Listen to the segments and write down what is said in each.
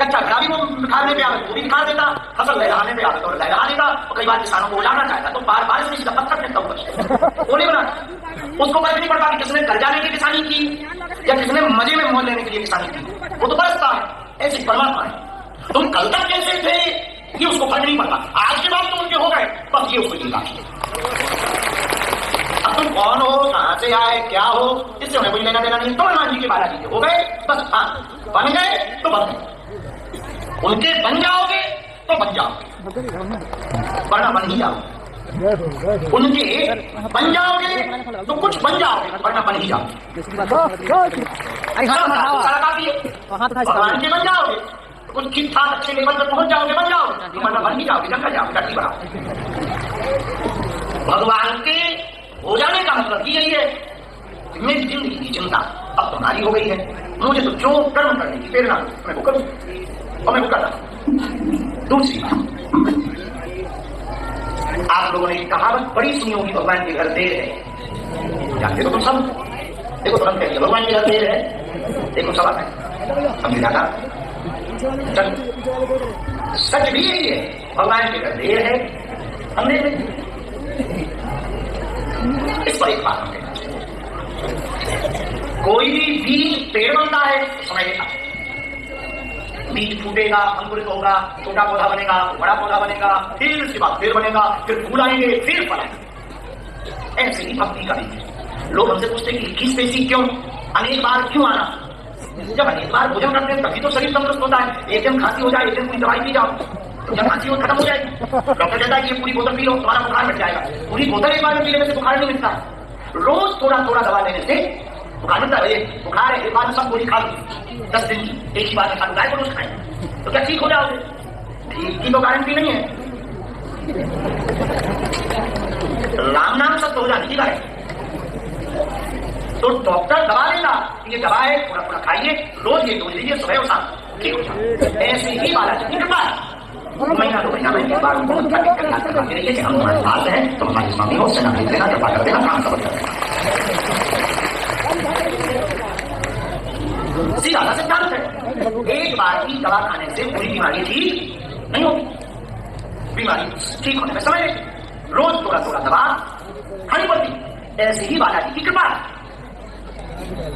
कच्चा घड़ा भी वो खाने पे आवे वो भी खा देता, फसल लहराने पे आवे तो लहरा देता, और कई बार किसानों को उड़ाना चाहता तो बार बार इसका पत्थर फेंकता हूँ बोले बना। उसको फर्क नहीं पड़ता कि किसने कर्जा लेके किसानी की या किसने मजे में मौज लेने के लिए किसानी की, वो तो बरसता है। ऐसी परमात्मा है। तुम कल तक कैसे थे ये उसको फर्क नहीं पड़ता, आज के बाद तुम उनके हो गए बस ये उसको चिंता। अब तुम कौन हो, कहां से आए, क्या हो, इससे उन्हें कोई लेना देना नहीं। तो हनुमान जी के बालाजी के हो गए बस। हाँ बन गए तो बन गए, उनके बन जाओगे तो बन जाओगे, वरना बन ही जाओगे। उनके बन जाओगे तो कुछ बन जाओगे, वरना बन ही जाओगे। भगवान के बन जाओगे तो कुछ ठीक ठाक अच्छे लेवल पर पहुंच जाओगे, बन जाओगे, वरना बन ही जाओगे, जंगल जाओगे, धरती बढ़ाओगे। भगवान के हो जाने का मतलब यही है कि मेरी जिंदगी की चिंता अब तुम्हारी हो गई है, मुझे तो जो कर्म करने की प्रेरणा मैं वो करूं और मैं वो कर रहा हूं। दूसरी बात, आप लोगों ने कहावत बड़ी सुनी होगी, भगवान के घर देर है। जानते तो तुम सब, देखो तुरंत कहेंगे भगवान के घर देर है, देखो सवाल है समझ जाता। सच भी यही है, भगवान के घर देर है, हमने इस पर एक बात हम कहना चाहिए। कोई भी बीज पेड़ बनता है समय लेता है, बीज फूटेगा, अंकुरित होगा, छोटा पौधा बनेगा, बड़ा पौधा बनेगा, फिर उसके बाद फिर बनेगा, फिर फूल आएंगे, फिर फल आएंगे। ऐसे ही भक्ति का भी लोग हमसे पूछते कि 21 पेशी क्यों, अनेक बार क्यों आना। जब अनेक बार भोजन करते हैं तभी तो शरीर तंदुरुस्त होता है। एक दिन खांसी हो जाए, एक दिन कोई दवाई पी जाओ तो जब खांसी खत्म हो जाएगी, डॉक्टर कहता है कि ये पूरी बोतल पी लो तुम्हारा बुखार मिट जाएगा। पूरी बोतल एक बार में पी लेने से बुखार नहीं मिटता, रोज थोड़ा थोड़ा दवा लेने से बुखार मिलता है। बुखार है एक बार में सब गोली खा लो 10 दिन की, एक ही बार में खा लो, गाय को रोज खाए तो क्या ठीक हो जाओगे? ठीक की तो गारंटी नहीं है। राम नाम सत्य हो जाने की गारंटी। तो डॉक्टर दवा देगा, ये दवा है थोड़ा थोड़ा खाइए, रोज ये डोज लीजिए, सुबह और शाम ठीक हो जाए। ऐसे ही बालाजी की कृपा, महीना 2 महीना में एक बार उनको करवाते रहिए कि हम हमारे पास हैं तो हमारी स्वामी हो, सेना भेज देना, कृपा कर देना, काम समझ कर देना। सीधा सा सिद्धांत है। एक बार की दवा खाने से पूरी बीमारी ठीक नहीं होगी, बीमारी ठीक होने में समय लगेगा, रोज थोड़ा थोड़ा दवा खानी पड़ती। ऐसे ही बालाजी की कृपा,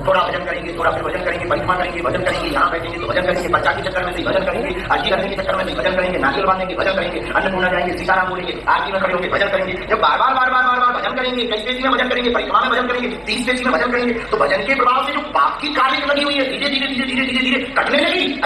थोड़ा भजन करेंगे, थोड़ा फिर भजन करेंगे, परिक्रमा करेंगे, भजन करेंगे, यहाँ बैठेंगे तो भजन करेंगे, बच्चा के चक्कर में भी भजन करेंगे, आरती करने के चक्कर में भी भजन करेंगे, नारियल बांधेंगे भजन करेंगे, अन्नपूर्णा जाएंगे, सीताराम बोलेंगे, आरती में खड़े होंगे भजन करेंगे। जब बार बार भजन करेंगे, कई पेशी में भजन करेंगे, परिक्रमा में भजन करेंगे, 30 पेशी में भजन करेंगे, तो भजन के प्रभाव से जो पाप की कालिक लगी हुई है धीरे धीरे धीरे धीरे धीरे धीरे कटने लगी।